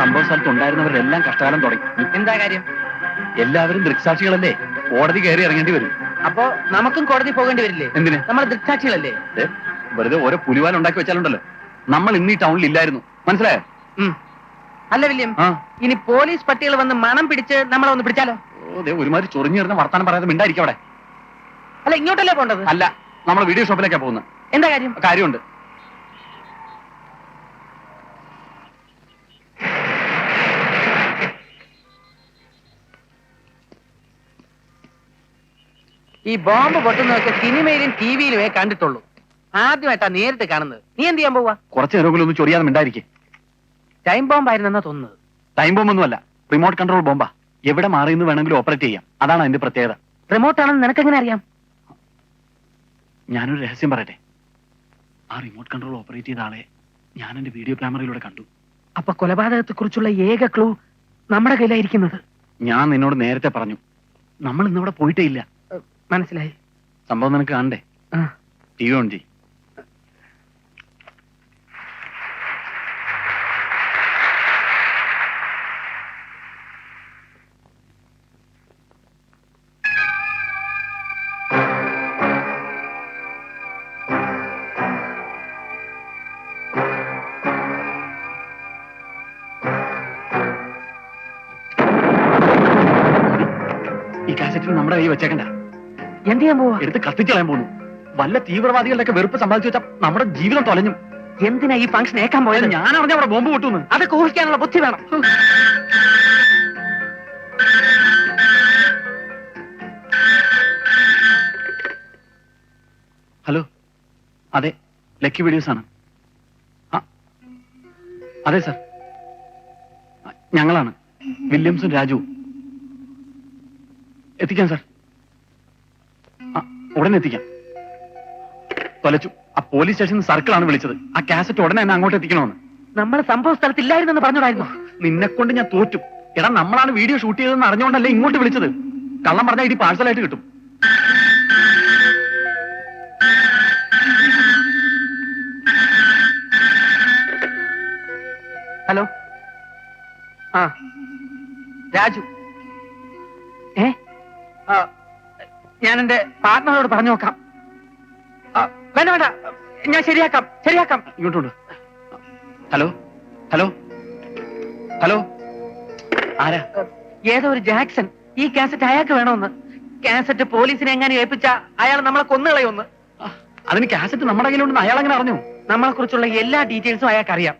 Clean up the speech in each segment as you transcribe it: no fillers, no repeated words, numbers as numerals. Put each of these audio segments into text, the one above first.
സംഭവ സ്ഥലത്ത് ഉണ്ടായിരുന്നവരെല്ലാം കഷ്ടകാലം തുടങ്ങി. എന്താ കാര്യം? എല്ലാവരും ദൃക്സാക്ഷികളല്ലേ, കോടതി കയറി ഇറങ്ങേണ്ടി വരും. അപ്പോ നമുക്കും കോടതി പോകേണ്ടി വരില്ലേ? എന്തിന്? നമ്മൾ ദൃക്സാക്ഷികളല്ലേ. വെറുതെ ഓരോ പുലിവാൽ ഉണ്ടാക്കി വെച്ചാലുണ്ടല്ലോ. നമ്മൾ ഇന്ന് ഈ ടൗണിൽ ഇല്ലായിരുന്നു, മനസ്സിലായോ? അല്ല വില്യം, ഇനി പോലീസ് പട്ടികൾ വന്ന് മണം പിടിച്ച് നമ്മളെ ഒന്ന് പിടിച്ചാലോ? ഒരുമാതിരി ചൊറിഞ്ഞു വരുന്ന വർത്താനം പറയാതെ മിണ്ടായിരിക്കും അവിടെ. അല്ല, ഇങ്ങോട്ടല്ലേ പോണ്ടത്? അല്ല, നമ്മൾ വീഡിയോ ഷോപ്പിലേക്കാ പോകുന്നത്. എന്താ കാര്യം? കാര്യമുണ്ട്. ഈ ബോംബ് പൊട്ടുന്നതൊക്കെ സിനിമയിലും ടിവിയിലുമേ കണ്ടിട്ടുള്ളൂ. ആദ്യമായിട്ടാ നേരിട്ട് കാണുന്നത്. നീ എന്ത് ചെയ്യാൻ പോവാ? കുറച്ച് നേരമെങ്കിലും ഒന്ന് ചൊറിയാതെ മിണ്ടായിരിക്കും. ടൈം ബോംബായിരുന്നെന്നാ തോന്നുന്നത്. ടൈം ബോംബൊന്നുമല്ല, റിമോട്ട് കൺട്രോൾ ബോംബാ. എവിടെ മാറിയെന്ന് വേണമെങ്കിലും ഓപ്പറേറ്റ് ചെയ്യാം. അതാണ് അതിന്റെ പ്രത്യേകത. റിമോട്ട് ആണെന്ന് നിനക്കെങ്ങനെ അറിയാം? ഞാനൊരു രഹസ്യം പറയട്ടെ. ആ റിമോട്ട് കൺട്രോൾ ഓപ്പറേറ്റ് ചെയ്ത ആളെ ഞാൻ എന്റെ വീഡിയോ ക്യാമറയിലൂടെ കണ്ടു. അപ്പൊ കൊലപാതകത്തെ കുറിച്ചുള്ള ഏക ക്ലൂ നമ്മുടെ കയ്യിലായിരിക്കുന്നത്. ഞാൻ നിന്നോട് നേരത്തെ പറഞ്ഞു, നമ്മൾ ഇന്നിവിടെ പോയിട്ടേ ഇല്ല. മനസ്സിലായി. സംഭവം നിനക്ക് കാണണ്ടേ? ടി.വി. ഓൺ ചെയ്യ്. ഈ കാസറ്റ് നമ്മുടെ കൈ വെച്ചേക്കണ്ട. എന്ത് ചെയ്യാൻ പോവാ? എടുത്ത് കത്തിക്കളയാൻ പോകുന്നു. വല്ല തീവ്രവാദികളുടെ വെറുപ്പ് സമ്പാദിച്ചു വെച്ചാൽ നമ്മുടെ ജീവിതം തൊലഞ്ഞു. എന്തിനാ ഈ ഫംഗ്ഷൻ ഏക്കാൻ പോയത്? ഞാൻ അറിഞ്ഞ അവിടെ ബോംബ് പൊട്ടുന്നു. അതൊക്കെ ഊഹിക്കാനുള്ള ബുദ്ധി വേണം. ഹലോ, അതെ, ലക്കി വീഡിയോസ് ആണ്. അതെ സാർ, ഞങ്ങളാണ് വില്യംസും രാജുവും. എത്തിക്കാം സാർ, ഉടനെ എത്തിക്കാം. തൊലച്ചു. ആ പോലീസ് സ്റ്റേഷൻ സർക്കിളാണ് വിളിച്ചത്. ആ കാസറ്റ് ഉടനെ എന്നെ അങ്ങോട്ട് എത്തിക്കണമെന്ന്. നമ്മൾ സംഭവ സ്ഥലത്തില്ലായിരുന്നെന്ന് പറഞ്ഞോടായിരുന്നു. നിന്നെ കൊണ്ട് ഞാൻ തോറ്റു. എടാ, നമ്മളാണ് വീഡിയോ ഷൂട്ട് ചെയ്തതെന്ന് അറിഞ്ഞുകൊണ്ടല്ലേ ഇങ്ങോട്ട് വിളിച്ചത്. കള്ളം പറഞ്ഞാൽ ഇടി പാഴ്സലായിട്ട് കിട്ടും. ഹലോ, രാജു. ഞാൻ എന്റെ പാർട്ട്ണറോട് പറഞ്ഞു നോക്കാം. വേണ്ട വേണ്ട, ഞാൻ ശരിയാക്കാം. ഇങ്ങോട്ടുണ്ട്. ഹലോ ഹലോ ഹലോ, ആരാ? ഏതോ ഒരു ജാക്സൺ. ഈ കാസറ്റ് അയാൾക്ക് വേണമെന്ന്. കാസറ്റ് പോലീസിനെ എങ്ങനെ ഏൽപ്പിച്ച അയാൾ നമ്മളെ കൊന്നുകളയൊന്ന്. അതിന് കാസറ്റ് നമ്മുടെ കയ്യിലുണ്ടെന്ന് അയാൾ എങ്ങനെ അറിഞ്ഞു? നമ്മളെ കുറിച്ചുള്ള എല്ലാ ഡീറ്റെയിൽസും അയാൾക്ക് അറിയാം.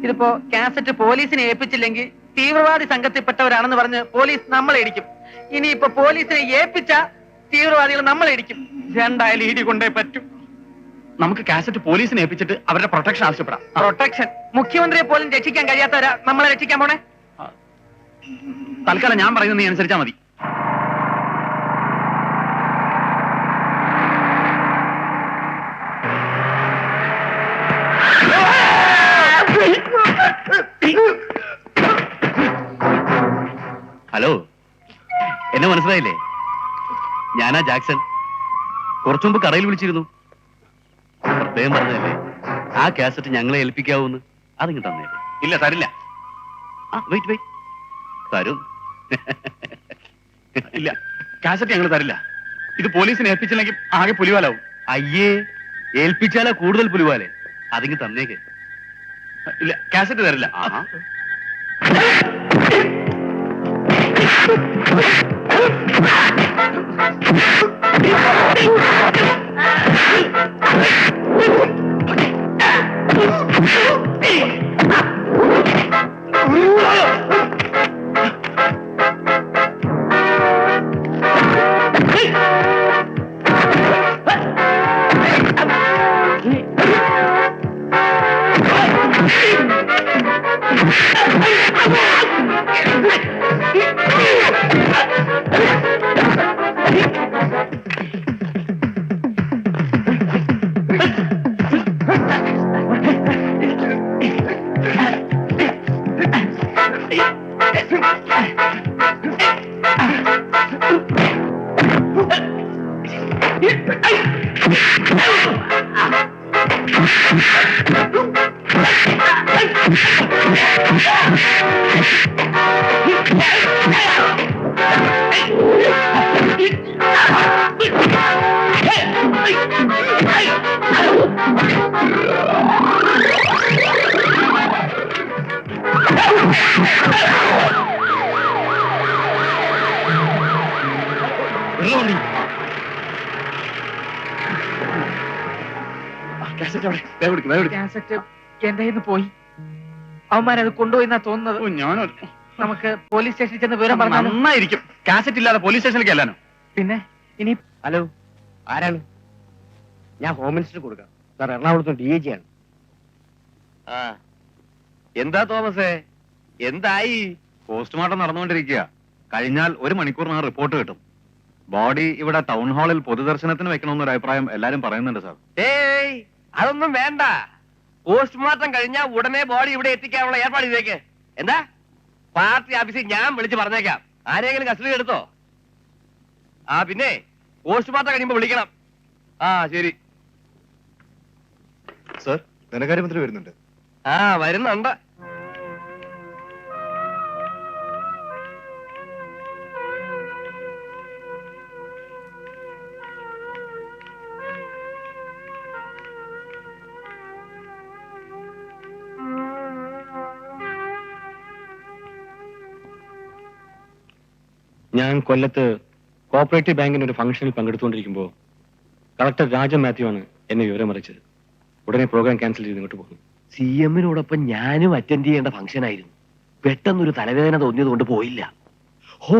ഇതിപ്പോ കാസറ്റ് പോലീസിനെ ഏൽപ്പിച്ചില്ലെങ്കിൽ തീവ്രവാദി സംഘത്തിൽപ്പെട്ടവരാണെന്ന് പറഞ്ഞ് പോലീസ് നമ്മളെ ഇടിക്കും. ഇനിയിപ്പോ പോലീസിനെ ഏൽപ്പിച്ച തീവ്രവാദികൾ നമ്മളെ ഇടിക്കും. രണ്ടായാലും ഇടി കൊണ്ടേ പറ്റും. നമുക്ക് കാസറ്റ് പോലീസിനെ ഏൽപ്പിച്ചിട്ട് അവരുടെ പ്രൊട്ടക്ഷൻ ആവശ്യപ്പെടാം. പ്രൊട്ടക്ഷൻ? മുഖ്യമന്ത്രിയെ പോലും രക്ഷിക്കാൻ കഴിയാത്തവരാ നമ്മളെ രക്ഷിക്കാൻ പോണേ. തൽക്കാലം ഞാൻ പറയുന്നത് നീ അനുസരിച്ചാ മതി. ഹലോ, എന്നെ മനസ്സിലായില്ലേ? ഞാനാ ജാക്സൺ. കുറച്ചു മുമ്പ് കടയിൽ വിളിച്ചിരുന്നു. പ്രത്യേകം പറഞ്ഞതല്ലേ ആ കാസറ്റ് ഞങ്ങളെ ഏൽപ്പിക്കാവൂന്ന്. അതിങ്ങ് തന്നേരെ. ഇല്ല, തരില്ല. വെയിറ്റ് തരും. ഇല്ല, കാസറ്റ് ഞങ്ങൾ തരില്ല. ഇത് പോലീസിനെ ഏൽപ്പിച്ചില്ലെങ്കിൽ ആകെ പുലിവാലാവും. അയ്യേ, ഏൽപ്പിച്ചാലാ കൂടുതൽ പുലിവാലേ. അതിങ്ങ് തന്നേക്ക്. ഇല്ല, കാസറ്റ് തരില്ല. Hey! കാസറ്റ് എന്റെ കയ്യിൽ നിന്ന് പോയി. അവന്മാരത് കൊണ്ടുപോയിന്നാ തോന്നുന്നത്. നമുക്ക് പോലീസ് സ്റ്റേഷനിൽ ചെന്ന് വിവരം പറഞ്ഞു. നന്നായിരിക്കും. കാസറ്റ് ഇല്ലാതെ പോലീസ് സ്റ്റേഷനിലേക്ക് അല്ലാനോ? പിന്നെ ഇനി ഹലോ, ആരാണ്? ഞാൻ ഹോം മിനിസ്റ്റർ കൊടുക്കാം സാർ. എറണാകുളത്ത് DIG ആണ്. എന്താ തോമസേ, എന്തായി? പോസ്റ്റ്മോർട്ടം നടന്നുകൊണ്ടിരിക്കുക. കഴിഞ്ഞാൽ 1 മണിക്കൂറിനകം റിപ്പോർട്ട് കിട്ടും. ബോഡി ഇവിടെ ടൗൺ ഹാളിൽ പൊതുദർശനത്തിന് വെക്കണമെന്നൊരു അഭിപ്രായം എല്ലാരും പറയുന്നുണ്ട് സാർ. ഏയ്, അതൊന്നും വേണ്ട. പോസ്റ്റ്മോർട്ടം കഴിഞ്ഞാൽ ഉടനെ ബോഡി ഇവിടെ എത്തിക്കാനുള്ള ഏർപ്പാട് ചെയ്തേക്ക്. എന്താ? പാർട്ടി ഓഫീസിൽ ഞാൻ വിളിച്ച് പറഞ്ഞേക്കാം. ആരെങ്കിലും കസ്റ്റഡി എടുത്തോ? പിന്നെ പോസ്റ്റ്മോർട്ടം കഴിയുമ്പോ വിളിക്കണം. ശരി സർ. ധനകാര്യമന്ത്രി വരുന്നുണ്ട്. വരുന്നുണ്ട്. ഞാൻ കൊല്ലത്ത് കോപ്പറേറ്റീവ് ബാങ്കിന്റെ ഒരു ഫംഗ്ഷനിൽ പങ്കെടുത്തുകൊണ്ടിരിക്കുമ്പോൾ കളക്ടർ രാജൻ മാത്യു ആണ് എന്നെ വിവരം അറിയിച്ചത്. ഉടനെ പ്രോഗ്രാം ക്യാൻസൽ ചെയ്ത് ഇങ്ങോട്ട് പോകുന്നു. CM-നോടൊപ്പം ഞാനും അറ്റൻഡ് ചെയ്യേണ്ട ഫംഗ്ഷൻ ആയിരുന്നു. പെട്ടെന്നൊരു തലവേദന തോന്നിയത് കൊണ്ട് പോയില്ല. ഹോ,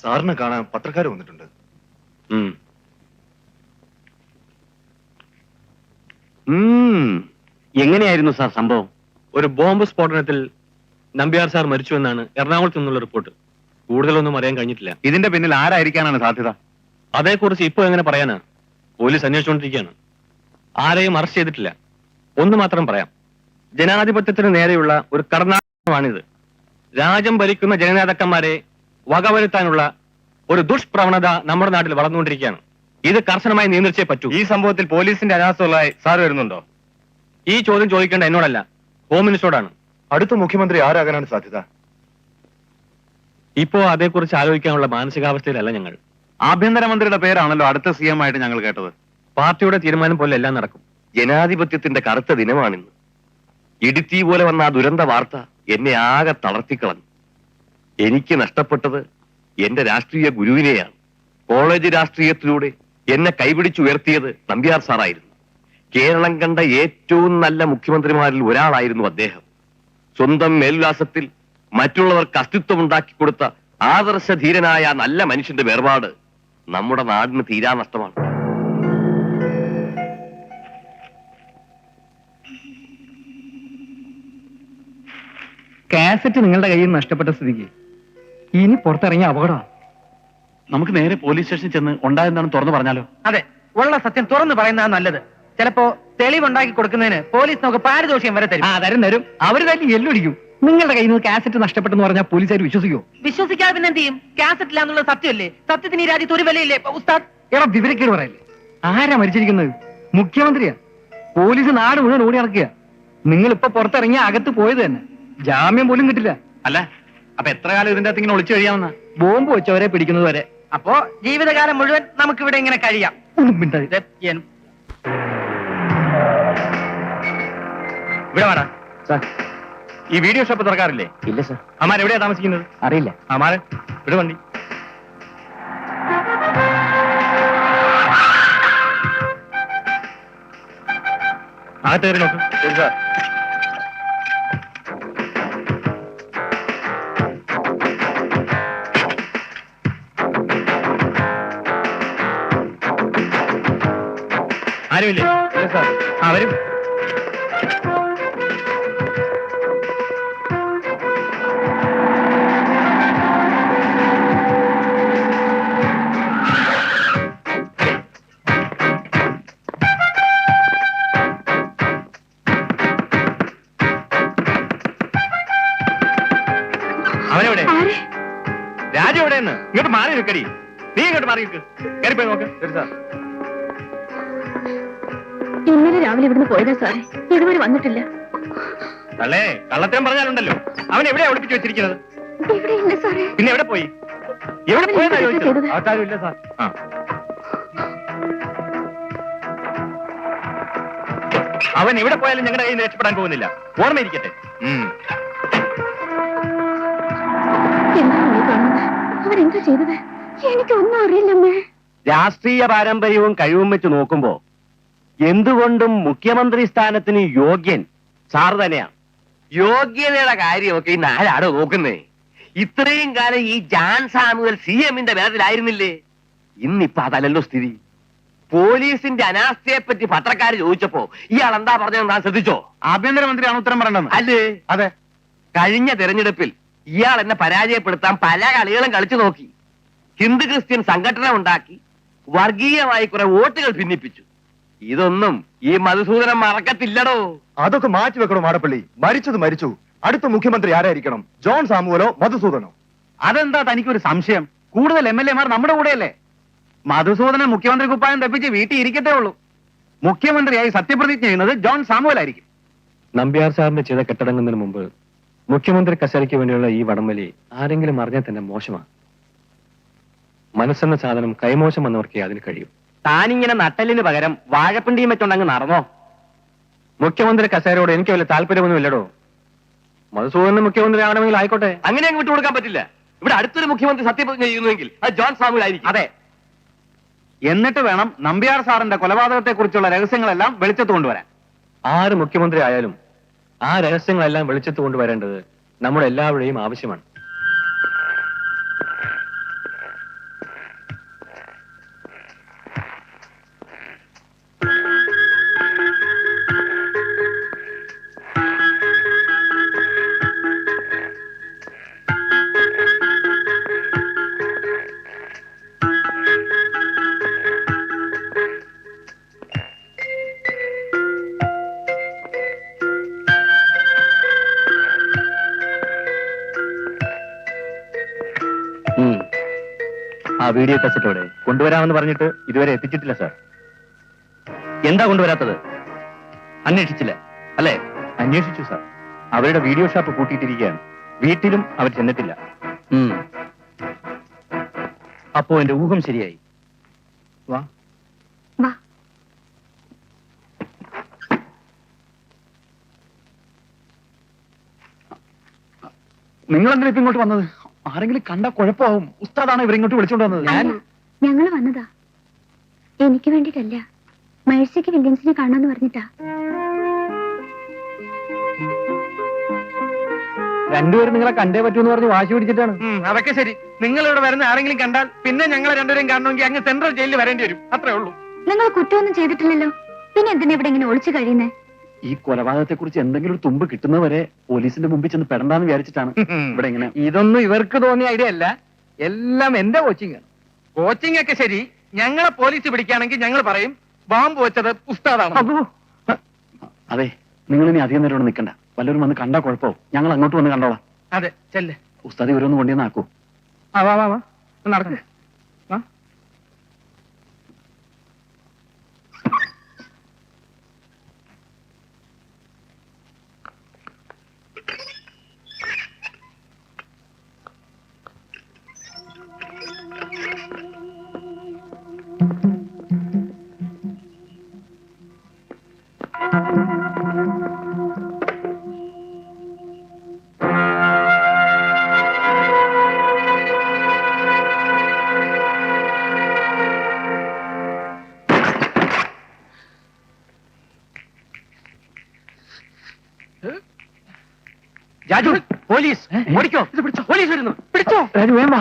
സാറിനെ കാണാൻ പത്രക്കാർ വന്നിട്ടുണ്ട്. എങ്ങനെയായിരുന്നു സാർ സംഭവം? ഒരു ബോംബ് സ്ഫോടനത്തിൽ നമ്പ്യാർ സാർ മരിച്ചുവെന്നാണ് എറണാകുളത്ത് നിന്നുള്ള റിപ്പോർട്ട്. കൂടുതലൊന്നും അറിയാൻ കഴിഞ്ഞിട്ടില്ല. ഇതിന്റെ പിന്നിൽ ആരായിരിക്കാനാണ് സാധ്യത? അതേക്കുറിച്ച് ഇപ്പൊ എങ്ങനെ പറയാനാ? പോലീസ് അന്വേഷിച്ചുകൊണ്ടിരിക്കുകയാണ്. ആരെയും അറസ്റ്റ് ചെയ്തിട്ടില്ല. ഒന്ന് മാത്രം പറയാം, ജനാധിപത്യത്തിന് നേരെയുള്ള ഒരു കടന്നാണിത്. രാജ്യം ഭരിക്കുന്ന ജനനേതാക്കന്മാരെ വകവരുത്താനുള്ള ഒരു ദുഷ്പ്രവണത നമ്മുടെ നാട്ടിൽ വളർന്നുകൊണ്ടിരിക്കുകയാണ്. ഇത് കർശനമായി നിയന്ത്രിച്ചേ പറ്റൂ. ഈ സംഭവത്തിൽ പോലീസിന്റെ അനാസ്ഥകളായി സാർ വരുന്നുണ്ടോ? ഈ ചോദ്യം ചോദിക്കേണ്ട എന്നോടല്ല, ഹോം മിനിസ്റ്ററോടാണ്. അടുത്ത മുഖ്യമന്ത്രി ആരാകാനാണ് സാധ്യത? ഇപ്പോ അതേക്കുറിച്ച് ആലോചിക്കാനുള്ള മാനസികാവസ്ഥയിലല്ല ഞങ്ങൾ. ആഭ്യന്തരമന്ത്രിയുടെ പേരാണല്ലോ അടുത്ത CM ആയിട്ട് ഞങ്ങൾ കേട്ടത്. പാർട്ടിയുടെ തീരുമാനം പോലെ എല്ലാം നടക്കും. ജനാധിപത്യത്തിന്റെ കറുത്ത ദിനമാണിന്ന്. ഇടിത്തീ പോലെ വന്ന ആ ദുരന്ത വാർത്ത എന്നെ ആകെ തളർത്തിക്കളഞ്ഞു. എനിക്ക് നഷ്ടപ്പെട്ടത് എന്റെ രാഷ്ട്രീയ ഗുരുവിനെയാണ്. കോളേജ് രാഷ്ട്രീയത്തിലൂടെ എന്നെ കൈപിടിച്ചുയർത്തിയത് നമ്പ്യാർ സാറായിരുന്നു. കേരളം കണ്ട ഏറ്റവും നല്ല മുഖ്യമന്ത്രിമാരിൽ ഒരാളായിരുന്നു അദ്ദേഹം. സ്വന്തം മേൽവിലാസത്തിൽ മറ്റുള്ളവർക്ക് അസ്തിത്വം ഉണ്ടാക്കി കൊടുത്ത ആദർശധീരനായ നല്ല മനുഷ്യന്റെ വേർപാട് നമ്മുടെ നാടിന് തീരാ നഷ്ടമാണ്. കാസറ്റ് നിങ്ങളുടെ കയ്യിൽ നിന്ന് നഷ്ടപ്പെട്ട സ്ഥിതിക്ക് ഇനി പുറത്തിറങ്ങിയ അപകടമാണ്. നമുക്ക് നേരെ പോലീസ് സ്റ്റേഷനിൽ ചെന്ന് ഉണ്ടായെന്താണെന്ന് തുറന്നു പറഞ്ഞാലോ? അതെ, ഉള്ള സത്യം തുറന്നു പറയുന്നതാണ് നല്ലത്. ചിലപ്പോ തെളിവുണ്ടാക്കി കൊടുക്കുന്നതിന് പോലീസ് നമുക്ക് പാരിതോഷികം വരെ തരും. തരും. അവര് തന്നെ എല്ലൊടിക്കും. നിങ്ങളുടെ കയ്യിൽ നിന്ന് കാസറ്റ് നഷ്ടപ്പെട്ടെന്ന് പറഞ്ഞാൽ പോലീസുകാർ വിശ്വസിക്കുമോ? വിശ്വസിക്കാതെ പിന്നെ എന്ത് ചെയ്യും? കാസറ്റ് ഇല്ല എന്നുള്ള സത്യമല്ലേ. സത്യത്തിന് ഈ രാജ്യത്ത് ഒരു വിലയില്ലേ ഉസ്താദ്? എടാ, വിവരക്കേട് പറയല്ലേ. ആരാ മരിച്ചിരിക്കുന്നത്? മുഖ്യമന്ത്രിയാ. പോലീസ് നാട് മുഴുവൻ ഓടി നടക്കുക. നിങ്ങൾ ഇപ്പൊ പുറത്തിറങ്ങിയ അകത്ത് പോയത് തന്നെ. ജാമ്യം പോലും കിട്ടില്ല. അല്ല, അപ്പൊ എത്ര കാലം ഇതിന്റെ അകത്ത് ഇങ്ങനെ ഒളിച്ചു കഴിയാമെന്ന? ബോംബ് വെച്ചവരെ പിടിക്കുന്നത് വരെ. അപ്പോ ജീവിതകാലം മുഴുവൻ നമുക്ക് ഇവിടെ ഇങ്ങനെ കഴിയാം. ഒന്നും മിണ്ടാതെ. ഇവിടെ വേടാ സാർ. ഈ വീഡിയോ ഷോപ്പ് തുറക്കാറില്ലേ? ഇല്ല സാർ. അമ്മാരെവിടെയാ താമസിക്കുന്നത്? അറിയില്ല. അമ്മാരെ ഇവിടെ വണ്ടി. അകത്ത് കയറി നോക്ക്. ശരി സാർ. ആരുമില്ലേ? സാർ. വരും. അവനെവിടെ? രാജു എവിടെയെന്ന്? ഇങ്ങോട്ട് മാറി നിൽക്കടി. നീ ഇങ്ങോട്ട് മാറി നിൽക്ക്. കയറിപ്പോയി നോക്ക്. ശരി സാർ. ഇന്നലെ രാവിലെ ഇവിടുന്ന് പോയതാ സാറേ, ഇതുവരെ വന്നിട്ടില്ല. അല്ലേ കള്ളത്തരം പറഞ്ഞാലുണ്ടല്ലോ, അവൻ എവിടെയാ ഒളിപ്പിച്ചു വെച്ചിരിക്കുന്നത്? ഇവിടെയില്ല സാറേ. പിന്നെ എവിടെ പോയി? എവിടെ അവൻ പോയെന്നാ എന്തൊക്കെ ചോദിച്ചത്? ചെയ്തത്? അകത്താരും ഇല്ല സാർ. അവൻ എവിടെ പോയാലും ഞങ്ങളുടെ കയ്യിൽ നിന്ന് രക്ഷപ്പെടാൻ പോകുന്നില്ല, ഓർമ്മയിരിക്കട്ടെ. എന്താണ് ഈ കാണുന്നത്? അവൻ എന്താ ചെയ്തത്? എനിക്കൊന്നും അറിയില്ലമ്മേ. രാഷ്ട്രീയ പാരമ്പര്യവും കഴിവും വെച്ച് നോക്കുമ്പോ എന്തുകൊണ്ടും മുഖ്യമന്ത്രി സ്ഥാനത്തിന് യോഗ്യൻ സാർ തന്നെയാണ്. യോഗ്യതയുടെ കാര്യമൊക്കെ ഈ നാലാടോ നോക്കുന്നേ. ഇത്രയും കാലം ഈ ജാൻ സാമുവൽ CM-ന്റെ വേദത്തിലായിരുന്നില്ലേ? ഇന്നിപ്പോ അതല്ലല്ലോ സ്ഥിതി. പോലീസിന്റെ അനാസ്ഥയെ പറ്റി പത്രക്കാർ ചോദിച്ചപ്പോ ഇയാൾ എന്താ പറഞ്ഞതെന്ന് താൻ ശ്രദ്ധിച്ചോ? ആഭ്യന്തരമന്ത്രിയാണ് ഉത്തരം പറയേണ്ടത്. അല്ലേ? അതെ. കഴിഞ്ഞ തെരഞ്ഞെടുപ്പിൽ ഇയാൾ എന്നെ പരാജയപ്പെടുത്താൻ പല കളികളും കളിച്ചു നോക്കി. ഹിന്ദു ക്രിസ്ത്യൻ സംഘടന ഉണ്ടാക്കി വർഗീയമായി കുറെ വോട്ടുകൾ ഭിന്നിപ്പിച്ചു. ഇതൊന്നും ഈ മധുസൂദനം മറക്കത്തില്ലടോ. അതൊക്കെ മാറ്റി വെക്കണോ മാടപ്പള്ളി? മരിച്ചത് മരിച്ചു. അടുത്ത മുഖ്യമന്ത്രി ആരായിരിക്കണം? ജോൺ സാമുവലോ മധുസൂദനോ? അതെന്താ തനിക്കൊരു സംശയം? കൂടുതൽ MLA-മാർ നമ്മുടെ കൂടെയല്ലേ? മധുസൂദനൻ മുഖ്യമന്ത്രി കുപ്പായം തെപ്പിച്ച് വീട്ടിൽ ഇരിക്കത്തേ ഉള്ളൂ. മുഖ്യമന്ത്രിയായി സത്യപ്രതിജ്ഞ ചെയ്യുന്നത് ജോൺ സാമുവൽ ആയിരിക്കും. നമ്പ്യാർ സാറിന്റെ ചെയ്ത കെട്ടടങ്ങുന്നതിന് മുമ്പ് മുഖ്യമന്ത്രി കസേരയ്ക്ക് വേണ്ടിയുള്ള ഈ വടംവലി ആരെങ്കിലും അറിഞ്ഞാൽ തന്നെ മോശമാണ്. മനസ്സെന്ന സാധനം കൈമോശം വന്നവർക്കേ അതിന് കഴിയും. താനിങ്ങനെ നട്ടലിന് പകരം വാഴപ്പിണ്ടിയും വെച്ചോണ്ടങ്ങ് നടന്നോ? മുഖ്യമന്ത്രി കസേരയോട് എനിക്ക് വല്ല താല്പര്യമൊന്നുമില്ലടോ. മധുസൂദനൻ മുഖ്യമന്ത്രി ആവണമെങ്കിൽ ആയിക്കോട്ടെ. അങ്ങനെ അങ്ങ് വിട്ടുകൊടുക്കാൻ പറ്റില്ല. ഇവിടെ അടുത്തൊരു മുഖ്യമന്ത്രി സത്യപ്രതിജ്ഞ ചെയ്യുന്നുവെങ്കിൽ അത് ജോൺ സാമുവൽ ആയിരിക്കും. അതെ. എന്നിട്ട് വേണം നമ്പ്യാർ സാറിന്റെ കൊലപാതകത്തെ കുറിച്ചുള്ള രഹസ്യങ്ങളെല്ലാം വെളിച്ചത്ത് കൊണ്ടുവരാൻ. ആര് മുഖ്യമന്ത്രി ആയാലും ആ രഹസ്യങ്ങളെല്ലാം വെളിച്ചത്ത് കൊണ്ടുവരേണ്ടത് നമ്മുടെ എല്ലാവരുടെയും ആവശ്യമാണ്. ആ വീഡിയോ കാസറ്റോടെ കൊണ്ടുവരാമെന്ന് പറഞ്ഞിട്ട് ഇതുവരെ എത്തിച്ചിട്ടില്ല സാർ. എന്താ കൊണ്ടുവരാത്തത്? അന്വേഷിച്ചില്ല അല്ലേ? അന്വേഷിച്ചു സാർ. അവരുടെ വീഡിയോ ഷോപ്പ് കൂട്ടിയിട്ടിരിക്കുകയാണ്. വീട്ടിലും അവർ ചെന്നിട്ടില്ല. അപ്പോ എന്റെ ഊഹം ശരിയായി. വാ. വാ. നിങ്ങളെന്തിനാ ഇപ്പൊ ഇങ്ങോട്ട് വന്നത്? ആരെങ്കിലും കണ്ട കുഴപ്പമാവും. ഉസ്താദാണ് ഇവരിങ്ങോട്ട് വിളിച്ചോണ്ട് വന്നത്. ഞങ്ങൾ വന്നതാ. എനിക്ക് വേണ്ടിട്ടല്ല, മേഴ്സിക്ക് വില്യംസിനെ കാണാന്ന് പറഞ്ഞിട്ടാ. രണ്ടുപേരും നിങ്ങളെ കണ്ടേ പറ്റൂന്ന് പറഞ്ഞ് വാശി പിടിച്ചിട്ടാണ്. അതൊക്കെ ശരി. നിങ്ങൾ ഇവിടെ വരുന്ന ആരെങ്കിലും കണ്ടാൽ പിന്നെ ഞങ്ങളെ രണ്ടുപേരും കാണണമെങ്കിൽ അങ്ങ് സെൻട്രൽ ജയിലിൽ വരേണ്ടി വരും. അത്രേ ഉള്ളൂ. നിങ്ങൾ കുറ്റമൊന്നും ചെയ്തിട്ടില്ലല്ലോ, പിന്നെ എന്തിനാ ഇവിടെ ഇങ്ങനെ ഒളിച്ചു കഴിയുന്നേ? ഈ കൊലപാതകത്തെ കുറിച്ച് എന്തെങ്കിലും ഒരു തുമ്പ് കിട്ടുന്നവരെ പോലീസിന്റെ മുമ്പിൽ ചെന്ന് പെടണ്ടാന്ന് വിചാരിച്ചിട്ടാണ് ഇവിടെ ഇങ്ങനെ. ഇതൊന്നും ഇവർക്ക് തോന്നിയ ഐഡിയ അല്ല, എല്ലാം എന്റെ കോച്ചിങ് ആണ്. കോച്ചിങ് ഒക്കെ ശരി. ഞങ്ങളെ പോലീസ് പിടിക്കുകയാണെങ്കിൽ ഞങ്ങൾ പറയും ബാമ്പ് വെച്ചത് ഉസ്താദാണ്. അതെ, നിങ്ങൾ ഇനി അധികം നേരം ഇവിടെ നിൽക്കണ്ട. വല്ലവരും വന്ന് കണ്ടാ കുഴപ്പമാവും. ഞങ്ങൾ അങ്ങോട്ട് വന്ന് കണ്ടോളാം. അതെ, ചെല്ലേ. ഉസ്താദ് ഇവരൊന്ന് കൊണ്ടുവന്ന് ആക്കൂ. വാ വാ വാ, നടക്കേ. രാജു, പോലീസ് ഓടിക്കോ. പോലീസ് വരുന്നു. പിടിച്ചോ. രാജു വേണ്ട.